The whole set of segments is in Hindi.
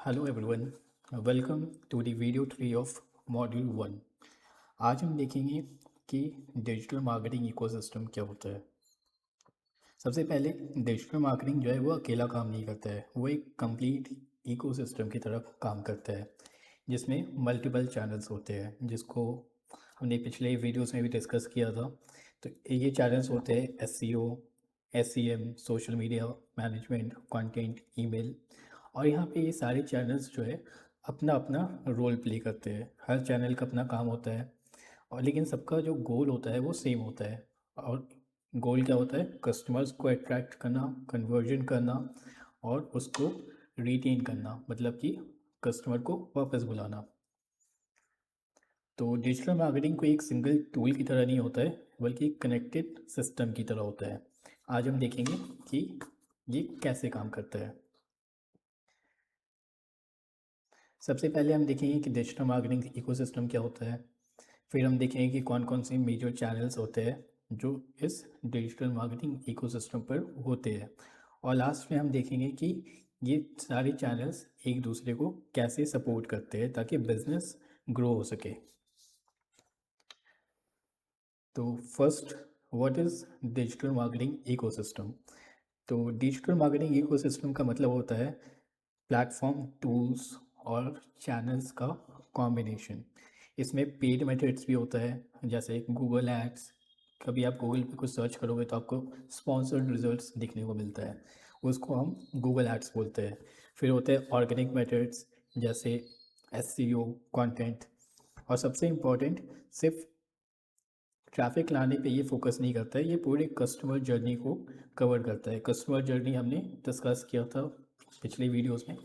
Hello everyone, welcome to the video 3 of module 1। आज हम देखेंगे कि डिजिटल मार्केटिंग इकोसिस्टम क्या होता है। सबसे पहले डिजिटल मार्केटिंग जो है वो अकेला काम नहीं करता है, वो एक कंप्लीट इकोसिस्टम की तरफ काम करता है जिसमें मल्टीपल चैनल्स होते हैं, जिसको हमने पिछले वीडियोस में भी डिस्कस किया था। तो ये चैनल्स होते हैं SEO, SEM, social media management, content, email. और यहाँ पे ये सारे चैनल्स जो है अपना अपना रोल प्ले करते हैं। हर चैनल का अपना काम होता है और लेकिन सबका जो गोल होता है वो सेम होता है। और गोल क्या होता है? कस्टमर्स को अट्रैक्ट करना, कन्वर्जन करना और उसको रिटेन करना, मतलब कि कस्टमर को वापस बुलाना। तो डिजिटल मार्केटिंग कोई एक सिंगल टूल की तरह नहीं होता है, बल्कि एक कनेक्टेड सिस्टम की तरह होता है। आज हम देखेंगे कि ये कैसे काम करता है। सबसे पहले हम देखेंगे कि डिजिटल मार्केटिंग इकोसिस्टम क्या होता है। फिर हम देखेंगे कि कौन कौन से मेजर चैनल्स होते हैं जो इस डिजिटल मार्केटिंग इकोसिस्टम पर होते हैं। और लास्ट में हम देखेंगे कि ये सारे चैनल्स एक दूसरे को कैसे सपोर्ट करते हैं ताकि बिजनेस ग्रो हो सके। तो first, what is digital marketing ecosystem? तो डिजिटल मार्केटिंग इकोसिस्टम का मतलब होता है प्लेटफॉर्म, टूल्स और चैनल्स का कॉम्बिनेशन। इसमें पेड मेथड्स भी होता है, जैसे गूगल एड्स। कभी आप गूगल पे कुछ सर्च करोगे तो आपको स्पॉन्सर्ड रिजल्ट्स दिखने को मिलता है, उसको हम गूगल एड्स बोलते हैं। फिर होते हैं ऑर्गेनिक मेथड्स, जैसे एसईओ, कंटेंट। और सबसे इम्पोर्टेंट, सिर्फ ट्रैफिक लाने पे ये फोकस नहीं करता है, ये पूरे कस्टमर जर्नी को कवर करता है। कस्टमर जर्नी हमने डिस्कस किया था पिछले वीडियोस में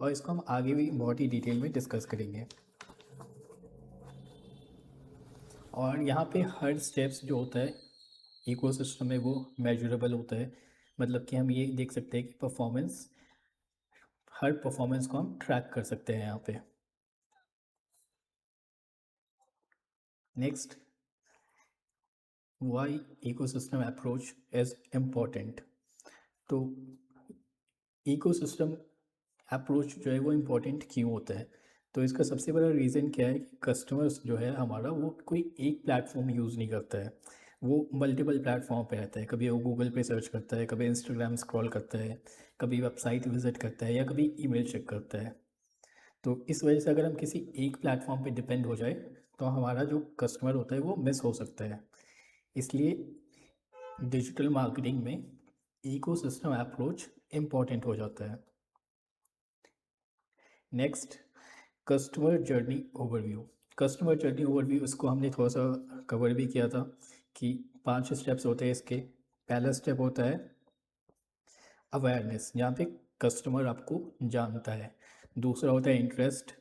और इसको हम आगे भी बहुत ही डिटेल में डिस्कस करेंगे। और यहाँ पे हर स्टेप्स जो होता है इकोसिस्टम में वो मेजरेबल होता है, मतलब कि हम ये देख सकते हैं कि परफॉर्मेंस, हर परफॉर्मेंस को हम ट्रैक कर सकते हैं यहाँ पे। Next, why ecosystem approach is important. तो इकोसिस्टम अप्रोच जो है वो इम्पोर्टेंट क्यों होता है? तो इसका सबसे बड़ा रीज़न क्या है कि कस्टमर्स जो है हमारा वो कोई एक प्लेटफॉर्म यूज़ नहीं करता है, वो मल्टीपल प्लेटफॉर्म पे रहता है। कभी वो गूगल पे सर्च करता है, कभी इंस्टाग्राम स्क्रॉल करता है, कभी वेबसाइट विजिट करता है या कभी ईमेल चेक करता है। तो इस वजह से अगर हम किसी एक प्लेटफॉर्म पे डिपेंड हो जाए तो हमारा जो कस्टमर होता है वो मिस हो सकता है। इसलिए डिजिटल मार्केटिंग में इकोसिस्टम अप्रोच इम्पॉर्टेंट हो जाता है। Next, customer journey overview. Customer journey overview, इसको हमने थोड़ा सा कवर भी किया था कि 5 स्टेप्स होते हैं इसके। पहला स्टेप होता है अवेयरनेस, जहाँ पे कस्टमर आपको जानता है। दूसरा होता है इंटरेस्ट।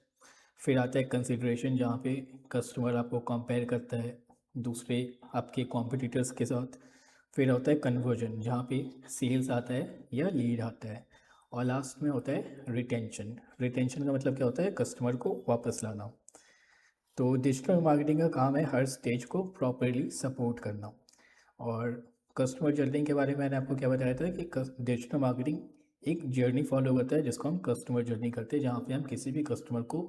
फिर आता है कंसिडरेशन, जहाँ पे कस्टमर आपको कंपेयर करता है दूसरे आपके कॉम्पिटिटर्स के साथ। फिर होता है कन्वर्जन, जहाँ पे सेल्स आता है या लीड आता है। और लास्ट में होता है रिटेंशन। रिटेंशन का मतलब क्या होता है? कस्टमर को वापस लाना। तो डिजिटल मार्केटिंग का काम है हर स्टेज को प्रॉपरली सपोर्ट करना। और कस्टमर जर्नी के बारे में मैंने आपको क्या बताया था कि डिजिटल मार्केटिंग एक जर्नी फॉलो करता है जिसको हम कस्टमर जर्नी करते हैं, जहाँ पे हम किसी भी कस्टमर को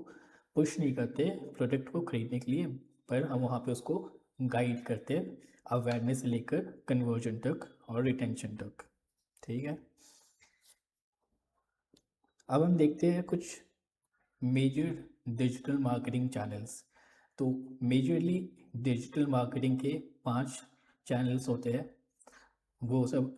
पुश नहीं करते प्रोडक्ट को खरीदने के लिए, पर हम वहाँ पे उसको गाइड करते हैं अवेयरनेस से लेकर कन्वर्जन तक और रिटेंशन तक। ठीक है, अब हम देखते हैं कुछ मेजर डिजिटल मार्केटिंग चैनल्स। तो मेजरली डिजिटल मार्केटिंग के 5 चैनल्स होते हैं। वो सब,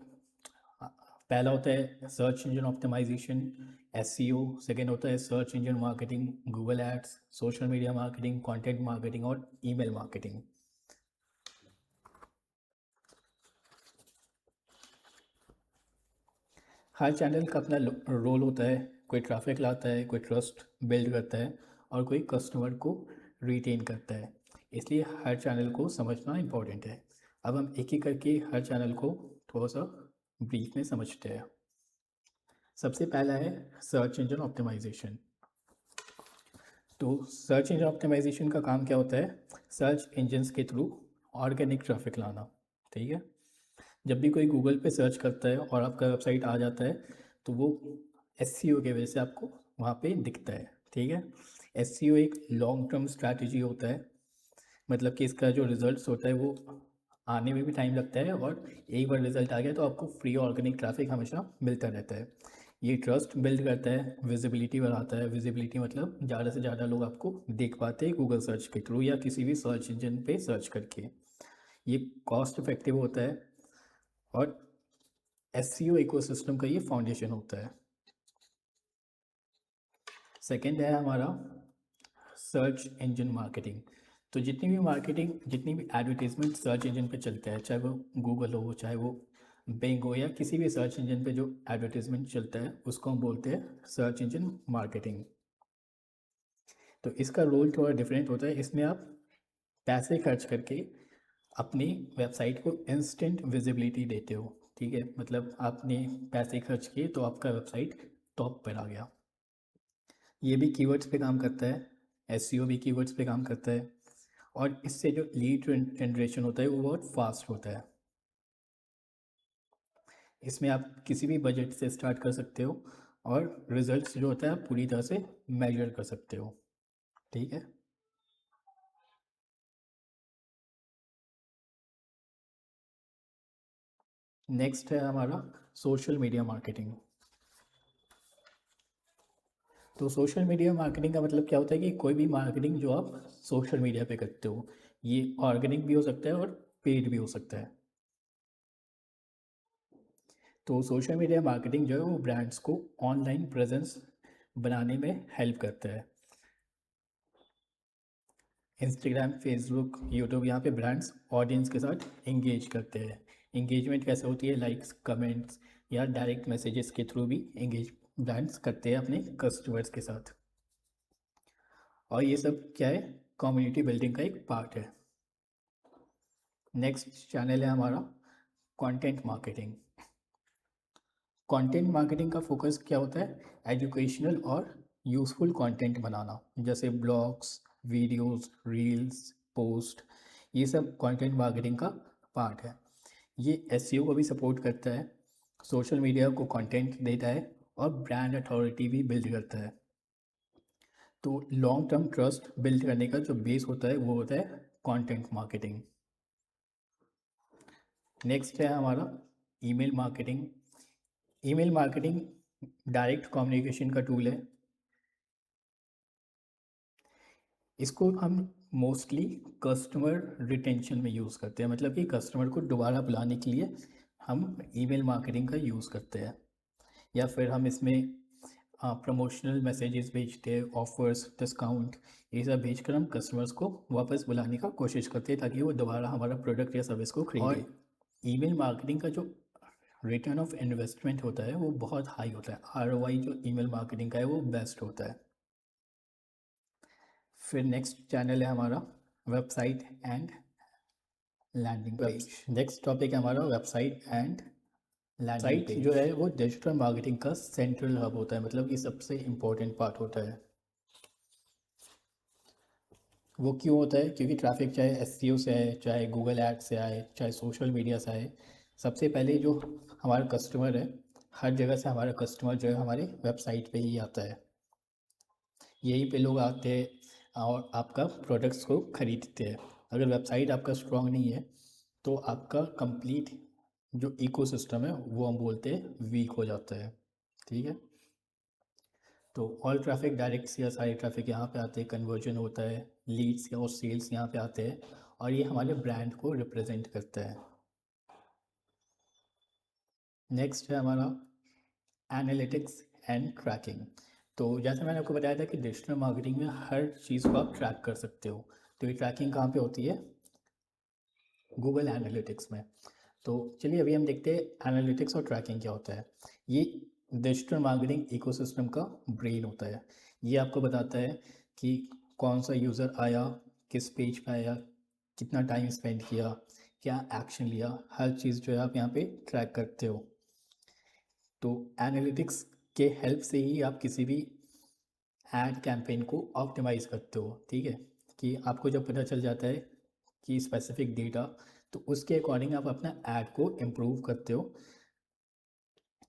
पहला होता है search engine optimisation, SEO. Second होता है search engine marketing, Google ads, social media marketing, content marketing और ईमेल मार्केटिंग। हर चैनल का अपना रोल होता है, कोई ट्रैफिक लाता है, कोई ट्रस्ट बिल्ड करता है और कोई कस्टमर को रिटेन करता है। इसलिए हर चैनल को समझना इम्पोर्टेंट है। अब हम एक एक करके हर चैनल को थोड़ा सा ब्रीफ में समझते हैं। सबसे पहला है सर्च इंजन ऑप्टिमाइजेशन। तो सर्च इंजन ऑप्टिमाइजेशन का काम क्या होता है? सर्च इंजन्स के थ्रू ऑर्गेनिक ट्रैफिक लाना। ठीक है, जब भी कोई गूगल पे सर्च करता है और आपका वेबसाइट आ जाता है तो वो एसईओ की वजह से आपको वहाँ पे दिखता है। ठीक है, एसईओ एक लॉन्ग टर्म स्ट्रैटेजी होता है, मतलब कि इसका जो रिजल्ट्स होता है वो आने में भी टाइम लगता है, और एक बार रिजल्ट आ गया तो आपको फ्री ऑर्गेनिक ट्रैफिक हमेशा मिलता रहता है। ये ट्रस्ट बिल्ड करता है, विजिबिलिटी बढ़ाता है। विजिबिलिटी मतलब ज़्यादा से ज़्यादा लोग आपको देख पाते हैं गूगल सर्च के थ्रू या किसी भी सर्च इंजन पे सर्च करके। ये कॉस्ट इफेक्टिव होता है, और एसईओ इकोसिस्टम का ये फाउंडेशन होता है। सेकंड है हमारा सर्च इंजन मार्केटिंग। तो जितनी भी एडवर्टीजमेंट सर्च इंजन पे चलते हैं, चाहे वो गूगल हो, चाहे वो बिंग हो, या किसी भी सर्च इंजन पे जो एडवर्टीजमेंट चलता है उसको हम बोलते हैं सर्च इंजन मार्केटिंग। तो इसका रोल थोड़ा डिफरेंट होता है। इसमें आप पैसे खर्च करके अपनी वेबसाइट को इंस्टेंट विजिबिलिटी देते हो। ठीक है, मतलब आपने पैसे खर्च किए तो आपका वेबसाइट टॉप पर आ गया। ये भी कीवर्ड्स पे काम करता है, एसईओ भी कीवर्ड्स पे काम करता है, और इससे जो लीड जनरेशन होता है वो बहुत फास्ट होता है। इसमें आप किसी भी बजट से स्टार्ट कर सकते हो, और रिजल्ट्स जो होता है आप पूरी तरह से मेजर कर सकते हो। ठीक है, नेक्स्ट है हमारा सोशल मीडिया मार्केटिंग। तो सोशल मीडिया मार्केटिंग का मतलब क्या होता है कि कोई भी मार्केटिंग जो आप सोशल मीडिया पे करते हो, ये ऑर्गेनिक भी हो सकता है और पेड भी हो सकता है। तो सोशल मीडिया मार्केटिंग जो है वो ब्रांड्स को ऑनलाइन प्रेजेंस बनाने में हेल्प करता है। इंस्टाग्राम, फेसबुक, यूट्यूब, यहाँ पे ब्रांड्स ऑडियंस के साथ एंगेज करते हैं। एंगेजमेंट कैसे होती है? लाइक्स, कमेंट्स या डायरेक्ट मैसेजेस के थ्रू भी एंगेज ब्रांड्स करते हैं अपने कस्टमर्स के साथ। और ये सब क्या है? कम्युनिटी बिल्डिंग का एक पार्ट है। नेक्स्ट चैनल है हमारा कंटेंट मार्केटिंग। कंटेंट मार्केटिंग का फोकस क्या होता है? एजुकेशनल और यूज़फुल कंटेंट बनाना, जैसे ब्लॉग्स, वीडियोस, रील्स, पोस्ट। ये सब कंटेंट मार्केटिंग का पार्ट है। ये एसईओ को भी सपोर्ट करता है, सोशल मीडिया को कंटेंट देता है, और ब्रांड अथॉरिटी भी बिल्ड करता है। तो लॉन्ग टर्म ट्रस्ट बिल्ड करने का जो बेस होता है वो होता है कंटेंट मार्केटिंग। नेक्स्ट है हमारा email marketing. Email marketing direct communication का टूल है। इसको हम मोस्टली कस्टमर रिटेंशन में यूज़ करते हैं, मतलब कि कस्टमर को दोबारा बुलाने के लिए हम ईमेल मार्केटिंग का यूज़ करते हैं। या फिर हम इसमें प्रमोशनल मैसेजेस भेजते हैं, ऑफर्स, डिस्काउंट, ये सब भेजकर हम कस्टमर्स को वापस बुलाने का कोशिश करते हैं ताकि वो दोबारा हमारा प्रोडक्ट या सर्विस को खरीदें। और ईमेल मार्केटिंग का जो रिटर्न ऑफ इन्वेस्टमेंट होता है वो बहुत हाई होता है। आरओआई जो ईमेल मार्केटिंग का है वो बेस्ट होता है। फिर नेक्स्ट चैनल है हमारा website and landing page. Next topic है हमारा वेबसाइट एंड लैंडिंग पेज। जो है वो डिजिटल मार्केटिंग का सेंट्रल हब होता है, मतलब कि सबसे इम्पोर्टेंट पार्ट होता है। वो क्यों होता है? क्योंकि ट्रैफिक चाहे एसईओ से आए, चाहे गूगल एड से आए, चाहे सोशल मीडिया से आए, सबसे पहले जो हमारा कस्टमर है, हर जगह से हमारा कस्टमर जो है हमारे वेबसाइट पे ही आता है। यहीं पे लोग आते हैं और आपका प्रोडक्ट्स को खरीदते हैं। अगर वेबसाइट आपका स्ट्रॉन्ग नहीं है तो आपका कंप्लीट जो इकोसिस्टम है वो हम बोलते हैं वीक हो जाता है। ठीक है, तो ऑल ट्रैफिक डायरेक्ट या सारे ट्रैफिक यहाँ पे आते हैं, कन्वर्जन होता है, लीड्स और सेल्स यहाँ पे आते हैं, और ये हमारे ब्रांड को रिप्रेजेंट करता है। नेक्स्ट है हमारा एनालिटिक्स एंड ट्रैकिंग। तो जैसे मैंने आपको बताया था कि डिजिटल मार्केटिंग में हर चीज़ को आप ट्रैक कर सकते हो। तो ये ट्रैकिंग कहाँ पे होती है? गूगल एनालिटिक्स में। तो चलिए अभी हम देखते हैं एनालिटिक्स और ट्रैकिंग क्या होता है। ये डिजिटल मार्केटिंग इकोसिस्टम का ब्रेन होता है। ये आपको बताता है कि कौन सा यूज़र आया, किस पेज पे आया, कितना टाइम स्पेंड किया, क्या एक्शन लिया, हर चीज़ जो है आप यहाँ पे ट्रैक करते हो। तो एनालिटिक्स के हेल्प से ही आप किसी भी ऐड कैंपेन को ऑप्टिमाइज़ करते हो। ठीक है, कि आपको जब पता चल जाता है कि स्पेसिफिक डेटा, तो उसके अकॉर्डिंग आप अपना ऐड को इम्प्रूव करते हो।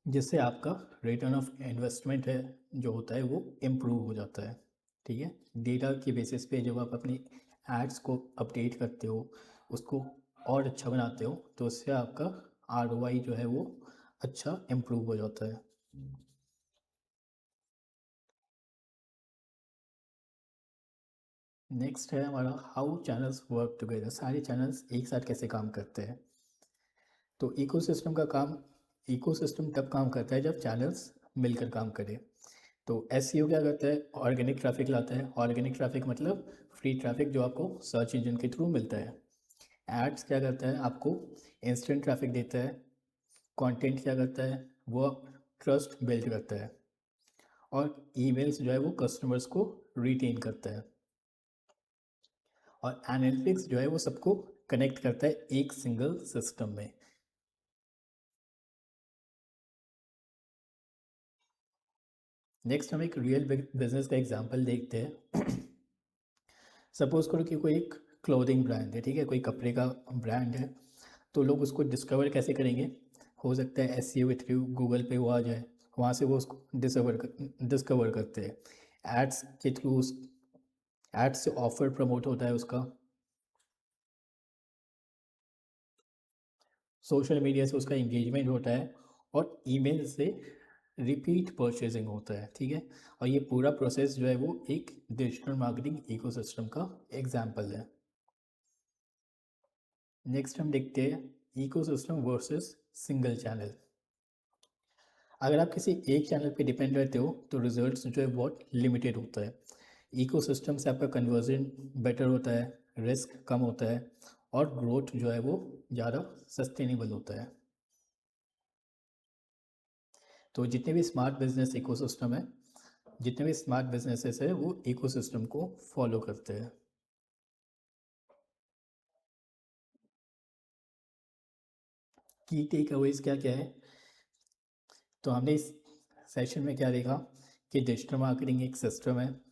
जिससे आपका रिटर्न ऑफ इन्वेस्टमेंट है जो होता है वो इम्प्रूव हो जाता है। ठीक है, डेटा के बेसिस पे जब आप अपनी एड्स को अपडेट करते हो, उसको और अच्छा बनाते हो, तो उससे आपका आरओआई जो है वो अच्छा इम्प्रूव हो जाता है। नेक्स्ट है हमारा हाउ चैनल्स वर्क टुगेदर। सारे चैनल्स एक साथ कैसे काम करते हैं। तो इकोसिस्टम तब काम करता है जब चैनल्स मिलकर काम करें। तो एसईओ क्या करता है, ऑर्गेनिक ट्रैफिक लाता है। ऑर्गेनिक ट्रैफिक मतलब फ्री ट्रैफिक जो आपको सर्च इंजन के थ्रू मिलता है। एड्स क्या करता है, आपको इंस्टेंट ट्रैफिक देता है। कंटेंट क्या करता है, वो ट्रस्ट बिल्ड करता है। और ईमेल्स जो है वो कस्टमर्स को रिटेन करता है। और एनालिटिक्स जो है वो सबको कनेक्ट करता है एक सिंगल सिस्टम में। नेक्स्ट हम एक रियल बिजनेस का एग्जांपल देखते हैं। सपोज करो कि कोई एक क्लोथिंग ब्रांड है, ठीक है, कोई कपड़े का ब्रांड है। तो लोग उसको डिस्कवर कैसे करेंगे। हो सकता है एसईओ के थ्रू गूगल पे वो आ जाए, वहाँ से वो उसको डिस्कवर करते हैं। एड्स के थ्रू उस एड्स से ऑफर प्रमोट होता है उसका। सोशल मीडिया से उसका इंगेजमेंट होता है। और ईमेल से रिपीट परचेजिंग होता है। ठीक है, और ये पूरा प्रोसेस जो है वो एक डिजिटल मार्केटिंग इकोसिस्टम का एग्जाम्पल है। नेक्स्ट हम देखते हैं इकोसिस्टम वर्सेस सिंगल चैनल। अगर आप किसी एक चैनल पे डिपेंड रहते हो तो रिजल्ट्स जो है बहुत लिमिटेड होता है। इकोसिस्टम से आपका कन्वर्जन बेटर होता है, रिस्क कम होता है, और ग्रोथ जो है वो ज़्यादा सस्टेनेबल होता है। तो जितने भी स्मार्ट बिजनेसेस है वो इकोसिस्टम को फॉलो करते हैं। की टेक अवेज क्या क्या है। तो हमने इस सेशन में क्या देखा कि डिजिटल मार्केटिंग एक सिस्टम है।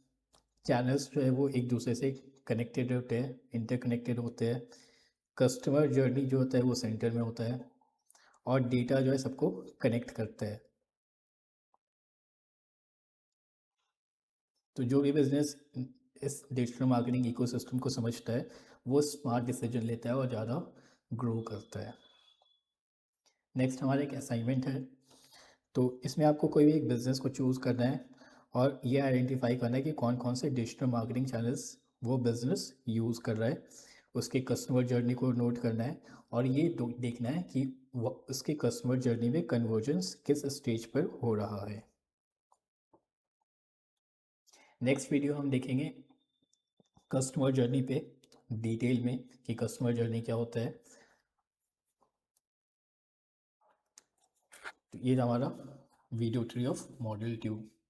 चैनल्स जो है वो एक दूसरे से कनेक्टेड होते हैं, इंटरकनेक्टेड होते हैं। कस्टमर जर्नी जो होता है वो सेंटर में होता है। और डेटा जो है सबको कनेक्ट करता है। तो जो भी बिजनेस इस डिजिटल मार्केटिंग इकोसिस्टम को समझता है वो स्मार्ट डिसीजन लेता है और ज़्यादा ग्रो करता है। नेक्स्ट हमारा एक असाइनमेंट है। तो इसमें आपको कोई भी एक बिज़नेस को चूज़ करना है और ये आइडेंटिफाई करना है कि कौन कौन से डिजिटल मार्केटिंग चैनल्स वो बिज़नेस यूज़ कर रहा है। उसके कस्टमर जर्नी को नोट करना है। और ये देखना है कि वो उसके कस्टमर जर्नी में कन्वर्जेंस किस स्टेज पर हो रहा है। नेक्स्ट वीडियो हम देखेंगे कस्टमर जर्नी पे डिटेल में कि कस्टमर जर्नी क्या होता है। तो ये हमारा वीडियो 3 ऑफ मॉड्यूल 2।